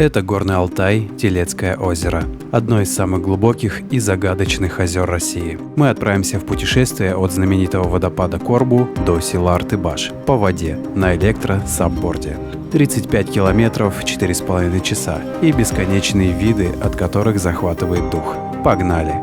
Это Горный Алтай, Телецкое озеро. Одно из самых глубоких и загадочных озер России. Мы отправимся в путешествие от знаменитого водопада Корбу до села Артыбаш по воде на электро-сабборде. 35 километров, 4,5 часа и бесконечные виды, от которых захватывает дух. Погнали!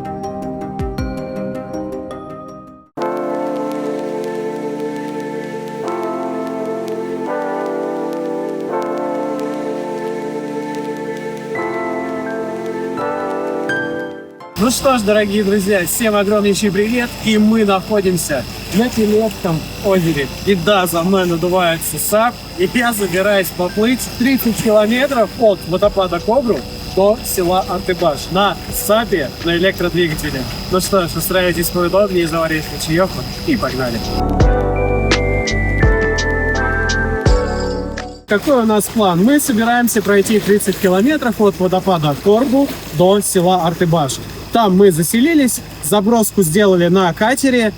Ну что ж, дорогие друзья, всем огромнейший привет, и мы находимся на Телецком озере. И да, за мной надувается САП, и я собираюсь поплыть 30 километров от водопада Кобру до села Артыбаш на САПе, на электродвигателе. Ну что ж, устраивайтесь поудобнее, заварите чаёвку и погнали. Какой у нас план? Мы собираемся пройти 30 километров от водопада Корбу до села Артыбаш. Там мы заселились, заброску сделали на катере.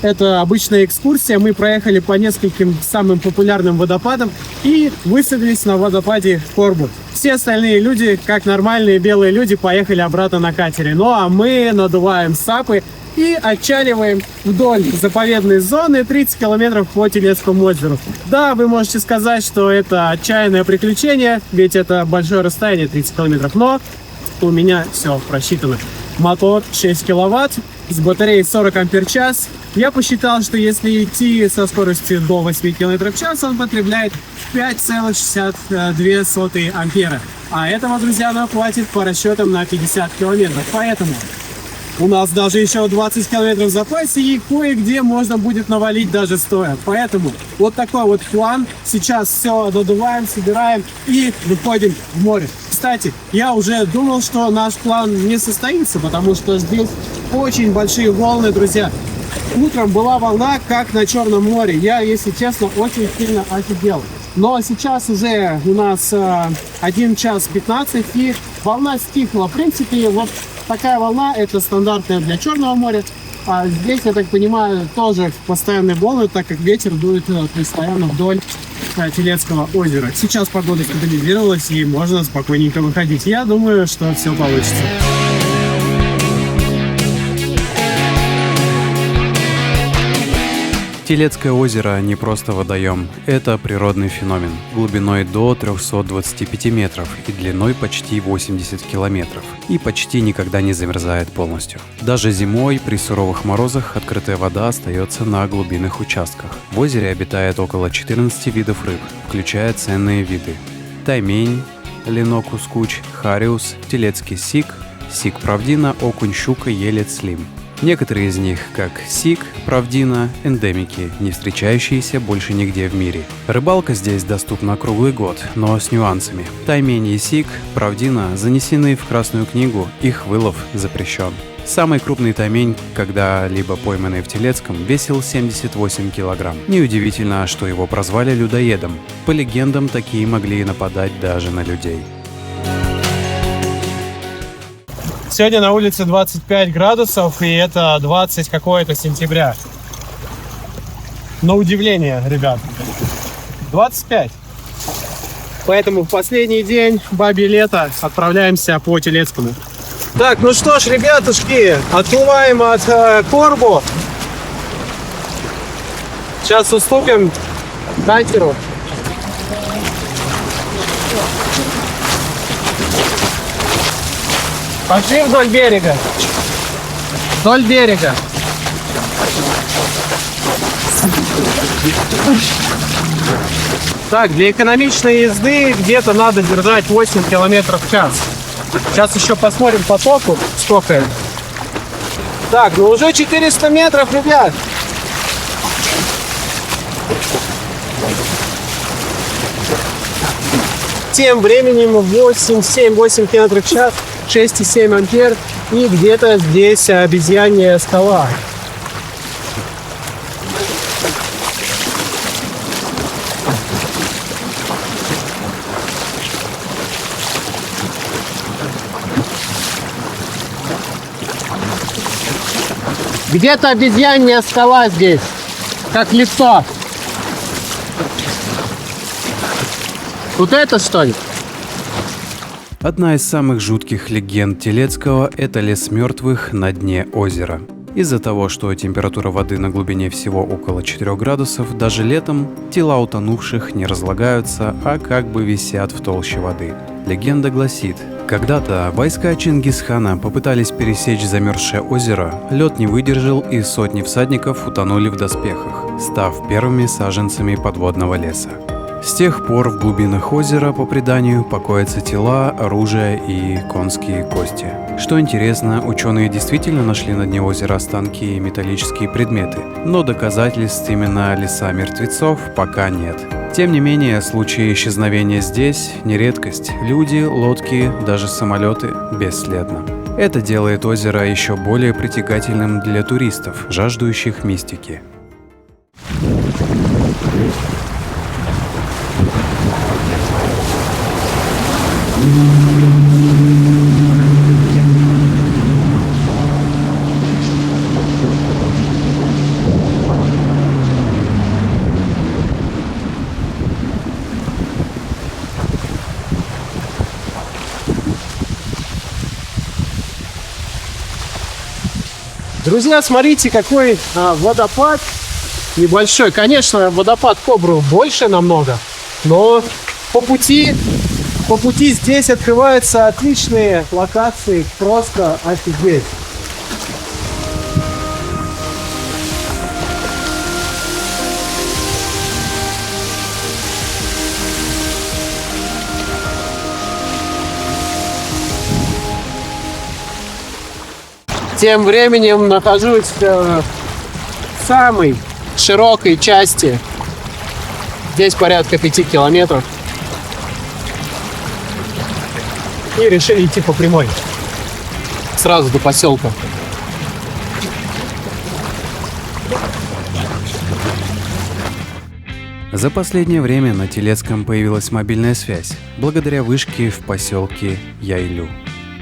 Это обычная экскурсия. Мы проехали по нескольким самым популярным водопадам и высадились на водопаде Корбу. Все остальные люди, как нормальные белые люди, поехали обратно на катере. Ну а мы надуваем САПы и отчаливаем вдоль заповедной зоны 30 километров по Телецкому озеру. Да, вы можете сказать, что это отчаянное приключение, ведь это большое расстояние 30 километров, но у меня все просчитано. Мотор 6 киловатт с батареей 40 ампер-час. Я посчитал, что если идти со скоростью до 8 км в час, он потребляет 5,62 ампера. А этого, друзья, нам хватит по расчетам на 50 километров. Поэтому у нас даже еще 20 километров в запасе, и кое-где можно будет навалить даже стоя. Поэтому вот такой вот план. Сейчас все додуваем, собираем и выходим в море. Кстати, я уже думал, что наш план не состоится, потому что здесь очень большие волны, друзья. Утром была волна, как на Черном море. Я, если честно, очень сильно офигел. Но сейчас уже у нас 1 час 15, и волна стихла. В принципе, вот такая волна, это стандартная для Черного моря. А здесь, я так понимаю, тоже постоянные волны, так как ветер дует постоянно вдоль Телецкого озера. Сейчас погода стабилизировалась, и можно спокойненько выходить. Я думаю, что все получится. Телецкое озеро не просто водоем, это природный феномен, глубиной до 325 метров и длиной почти 80 километров, и почти никогда не замерзает полностью. Даже зимой при суровых морозах открытая вода остается на глубинных участках. В озере обитает около 14 видов рыб, включая ценные виды: таймень, ленок-ускуч, хариус, телецкий сик, сик-правдина, окунь, щука, елец, слим. Некоторые из них, как сик, правдина, эндемики, не встречающиеся больше нигде в мире. Рыбалка здесь доступна круглый год, но с нюансами. Таймень и сик, правдина занесены в Красную книгу, их вылов запрещен. Самый крупный таймень, когда-либо пойманный в Телецком, весил 78 килограмм. Неудивительно, что его прозвали людоедом. По легендам, такие могли нападать даже на людей. Сегодня на улице 25 градусов, и это 20 какое-то сентября. На удивление, ребят. 25. Поэтому в последний день бабье лето отправляемся по Телецкому. Так, ну что ж, ребятушки, отплываем от Корбу. Сейчас уступим катеру. Пошли вдоль берега. Вдоль берега. Так, для экономичной езды где-то надо держать 8 километров в час. Сейчас еще посмотрим по току, сколько это. Так, ну уже 400 метров, ребят. Тем временем 7-8 километров в час. 6,7 ампер, и где-то здесь обезьянья скала. Где-то обезьянья скала здесь, как лицо. Вот это что ли? Одна из самых жутких легенд Телецкого – это лес мертвых на дне озера. Из-за того, что температура воды на глубине всего около 4 градусов, даже летом тела утонувших не разлагаются, а как бы висят в толще воды. Легенда гласит, когда-то войска Чингисхана попытались пересечь замерзшее озеро, лед не выдержал и сотни всадников утонули в доспехах, став первыми саженцами подводного леса. С тех пор в глубинах озера, по преданию, покоятся тела, оружие и конские кости. Что интересно, ученые действительно нашли на дне озера останки и металлические предметы, но доказательств именно леса мертвецов пока нет. Тем не менее, случаи исчезновения здесь не редкость. Люди, лодки, даже самолеты бесследно. Это делает озеро еще более притягательным для туристов, жаждущих мистики. Друзья, смотрите, какой водопад небольшой. Конечно, водопад Кобру больше намного, но по пути здесь открываются отличные локации, просто офигеть. Тем временем нахожусь в самой широкой части. Здесь порядка 5 километров. И решили идти по прямой. Сразу до поселка. За последнее время на Телецком появилась мобильная связь, благодаря вышке в поселке Яйлю.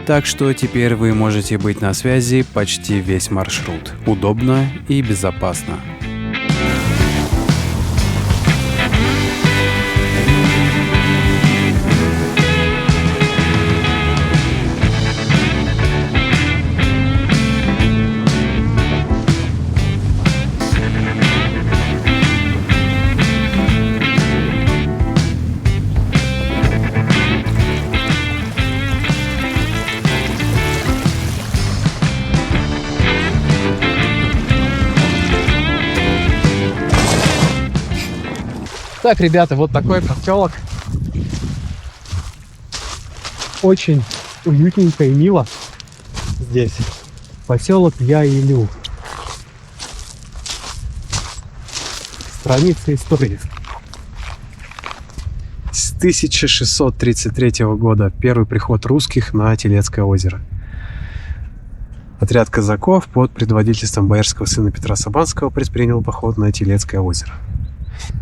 Так что теперь вы можете быть на связи почти весь маршрут. Удобно и безопасно. Так, ребята, вот такой поселок. Очень уютненько и мило здесь. Поселок Яйлю. Страница истории. С 1633 года первый приход русских на Телецкое озеро. Отряд казаков под предводительством боярского сына Петра Сабанского предпринял поход на Телецкое озеро.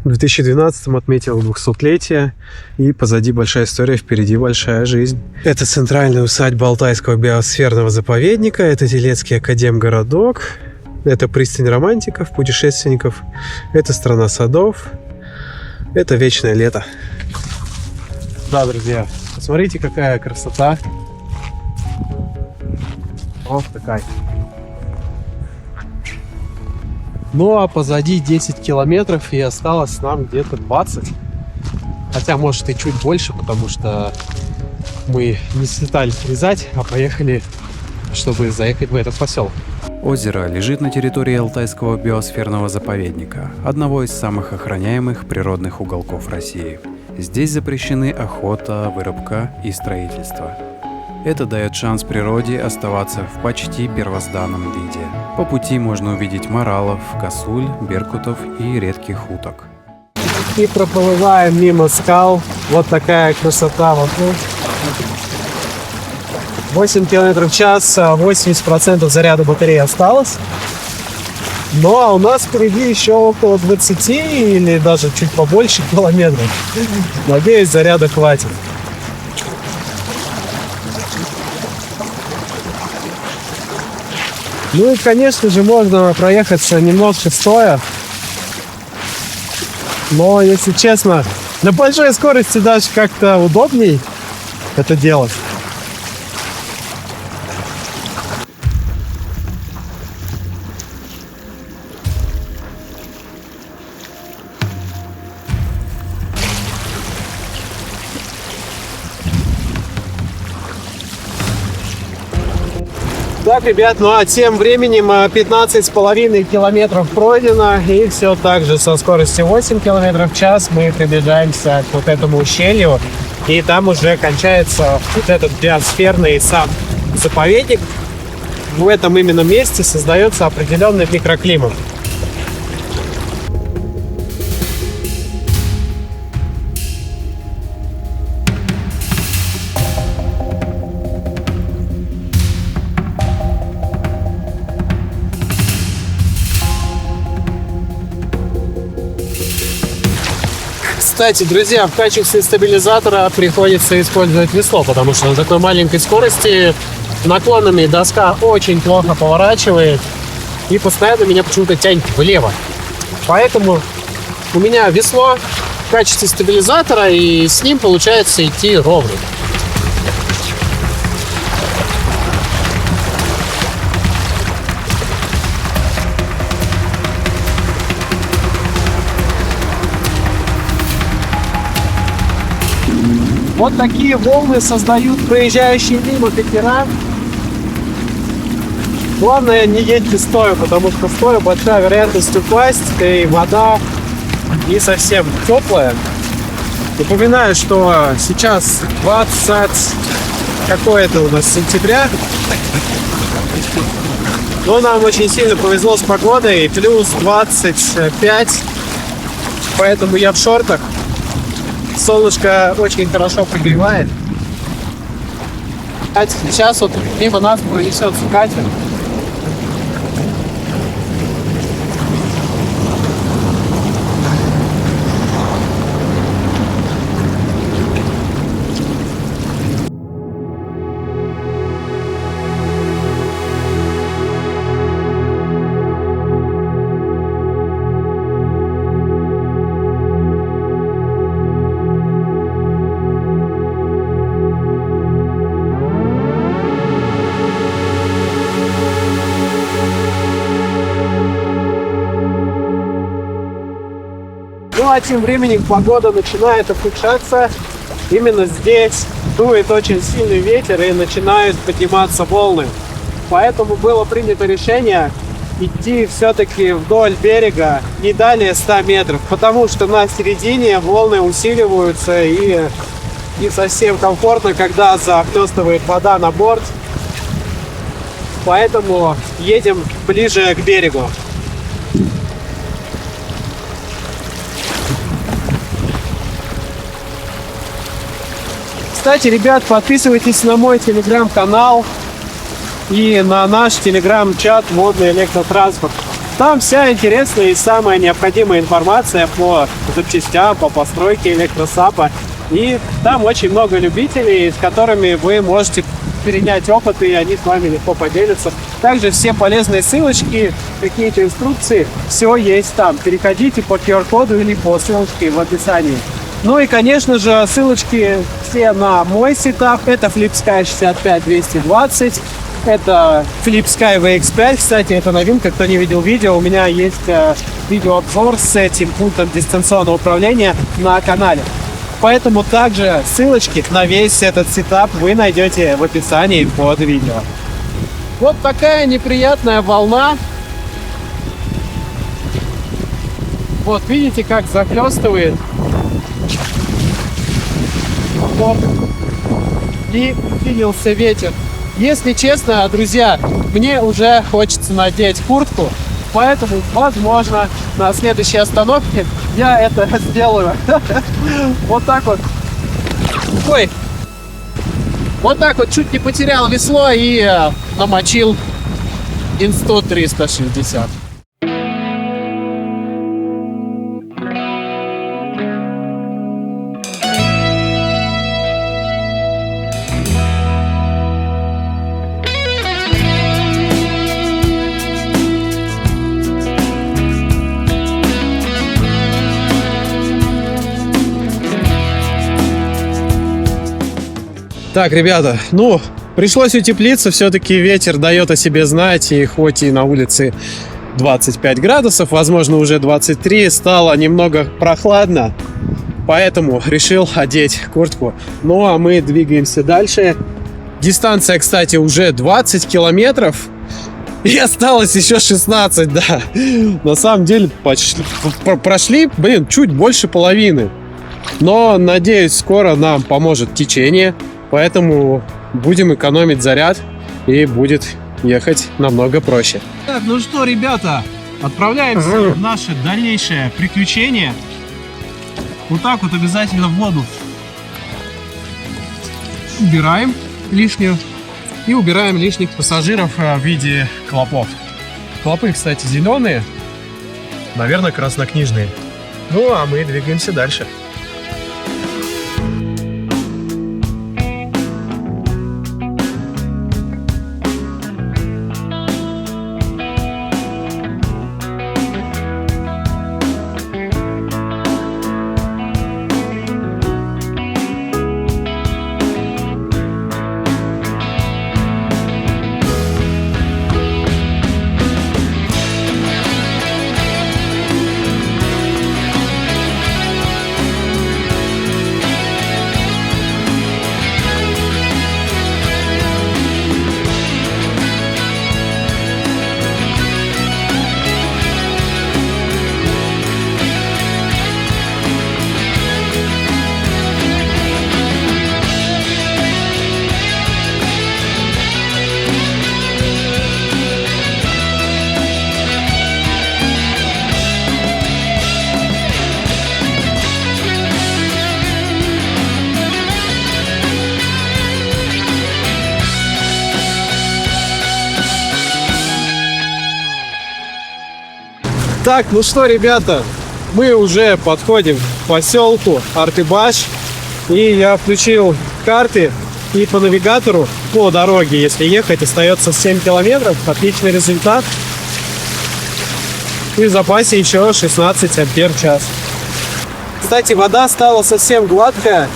В 2012-м отметил 200-летие, и позади большая история, впереди большая жизнь. Это центральная усадьба Алтайского биосферного заповедника, это Телецкий академгородок, это пристань романтиков, путешественников, это страна садов, это вечное лето. Да, друзья, посмотрите, какая красота. Вот такая. Ну а позади 10 километров, и осталось нам где-то 20. Хотя может и чуть больше, потому что мы не слетали срезать, а поехали, чтобы заехать в этот поселок. Озеро лежит на территории Алтайского биосферного заповедника, одного из самых охраняемых природных уголков России. Здесь запрещены охота, вырубка и строительство. Это дает шанс природе оставаться в почти первозданном виде. По пути можно увидеть моралов, косуль, беркутов и редких уток. И проплываем мимо скал. Вот такая красота вокруг. 8 км в час, 80% заряда батареи осталось. Ну а у нас впереди еще около 20 или даже чуть побольше километров. Надеюсь, заряда хватит. Ну и, конечно же, можно проехаться немножко стоя. Но, если честно, на большой скорости даже как-то удобней это делать. Так, ребят, ну а тем временем 15,5 километров пройдено, и все так же со скоростью 8 километров в час мы приближаемся к вот этому ущелью, и там уже кончается вот этот биосферный сам заповедник. В этом именно месте создается определенный микроклимат. Кстати, друзья, в качестве стабилизатора приходится использовать весло, потому что на такой маленькой скорости наклонами доска очень плохо поворачивает и постоянно меня почему-то тянет влево. Поэтому у меня весло в качестве стабилизатора, и с ним получается идти ровно. Вот такие волны создают проезжающие мимо катера. Главное, не едьте стоя, потому что стоя большая вероятность упасть, и вода не совсем теплая. Напоминаю, что сейчас 20 какое-то у нас сентября. Но нам очень сильно повезло с погодой, плюс 25, поэтому я в шортах. Солнышко очень хорошо прогревает. Сейчас вот мимо нас пронесется катер. Ну а тем временем погода начинает ухудшаться. Именно здесь дует очень сильный ветер и начинают подниматься волны. Поэтому было принято решение идти все-таки вдоль берега не далее 100 метров, потому что на середине волны усиливаются и не совсем комфортно, когда захлестывает вода на борт. Поэтому едем ближе к берегу. Кстати, ребят, подписывайтесь на мой телеграм-канал и на наш телеграм-чат «Водный электротранспорт». Там вся интересная и самая необходимая информация по запчастям, по постройке электросапа. И там очень много любителей, с которыми вы можете перенять опыт, и они с вами легко поделятся. Также все полезные ссылочки, какие-то инструкции, все есть там. Переходите по QR-коду или по ссылочке в описании. Ну и, конечно же, ссылочки все на мой сетап. Это FlipSky 65220. Это FlipSky VX5. Кстати, это новинка, кто не видел видео. У меня есть видеообзор с этим пультом дистанционного управления на канале. Поэтому также ссылочки на весь этот сетап вы найдете в описании под видео. Вот такая неприятная волна. Вот видите, как захлестывает. И усилился ветер. Если честно, друзья, мне уже хочется надеть куртку, поэтому, возможно, на следующей остановке я это сделаю. Вот так вот. Ой. Вот так вот чуть не потерял весло и намочил Инсту 360. Так, ребята, ну, пришлось утеплиться, все-таки ветер дает о себе знать, и хоть и на улице 25 градусов, возможно, уже 23, стало немного прохладно, поэтому решил одеть куртку. Ну, а мы двигаемся дальше, Дистанция, кстати, уже 20 километров. И осталось еще 16, да. На самом деле прошли, чуть больше половины. Но, надеюсь, скоро нам поможет течение. Поэтому будем экономить заряд. И будет ехать намного проще. Так, ну что, ребята, отправляемся в наше дальнейшее приключение. Вот так вот обязательно в воду убираем лишнюю. И убираем лишних пассажиров в виде клопов. Клопы, кстати, зеленые. Наверное, краснокнижные. Ну, а мы двигаемся дальше. Так, ну что, ребята, мы уже подходим к поселку Артыбаш. И я включил карты. И по навигатору, по дороге, если ехать, остается 7 километров. Отличный результат. И в запасе еще 16 ампер в час. Кстати, вода стала совсем гладкая.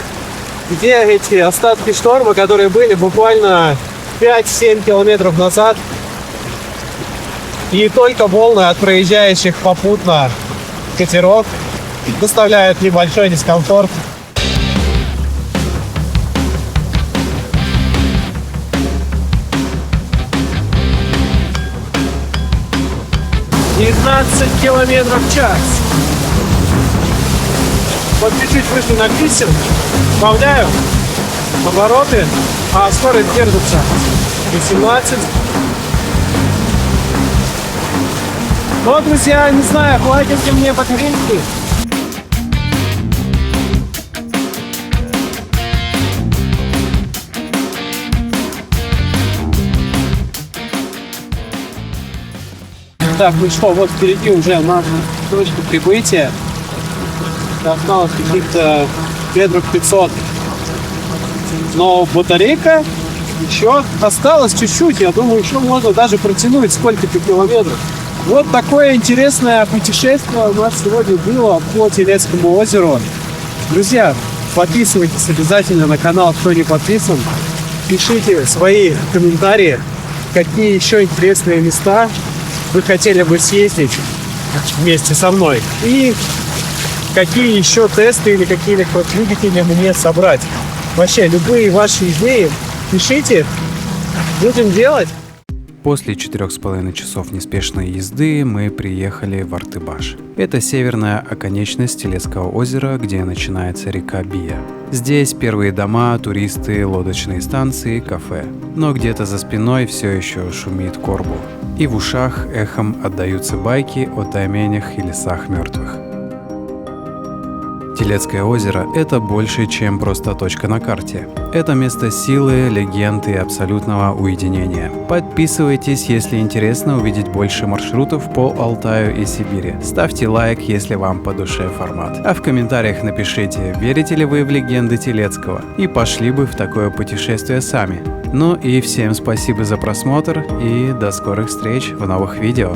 Где эти остатки шторма, которые были буквально 5-7 километров назад. И только волны от проезжающих попутно катеров доставляют небольшой дискомфорт. «19 километров в час». Вот чуть-чуть вышли на глиссер, добавляю обороты, а скорость держится 18. Ну, друзья, не знаю, хватит ли мне батарейки. Так, ну что, вот впереди уже наша точка прибытия. Осталось каких-то метров 500. Но батарейка еще осталось чуть-чуть. Я думаю, еще можно даже протянуть сколько-то километров. Вот такое интересное путешествие у нас сегодня было по Телецкому озеру. Друзья, подписывайтесь обязательно на канал, кто не подписан. Пишите свои комментарии, какие еще интересные места вы хотели бы съездить вместе со мной. И какие еще тесты или какие-либо двигатели мне собрать. Вообще, любые ваши идеи пишите, будем делать. После 4,5 часов неспешной езды мы приехали в Артыбаш. Это северная оконечность Телецкого озера, где начинается река Бия. Здесь первые дома, туристы, лодочные станции, кафе. Но где-то за спиной все еще шумит Корбу. И в ушах эхом отдаются байки о тайменях и лесах мертвых. Телецкое озеро – это больше, чем просто точка на карте. Это место силы, легенд и абсолютного уединения. Подписывайтесь, если интересно увидеть больше маршрутов по Алтаю и Сибири. Ставьте лайк, если вам по душе формат. А в комментариях напишите, верите ли вы в легенды Телецкого и пошли бы в такое путешествие сами. Ну и всем спасибо за просмотр и до скорых встреч в новых видео.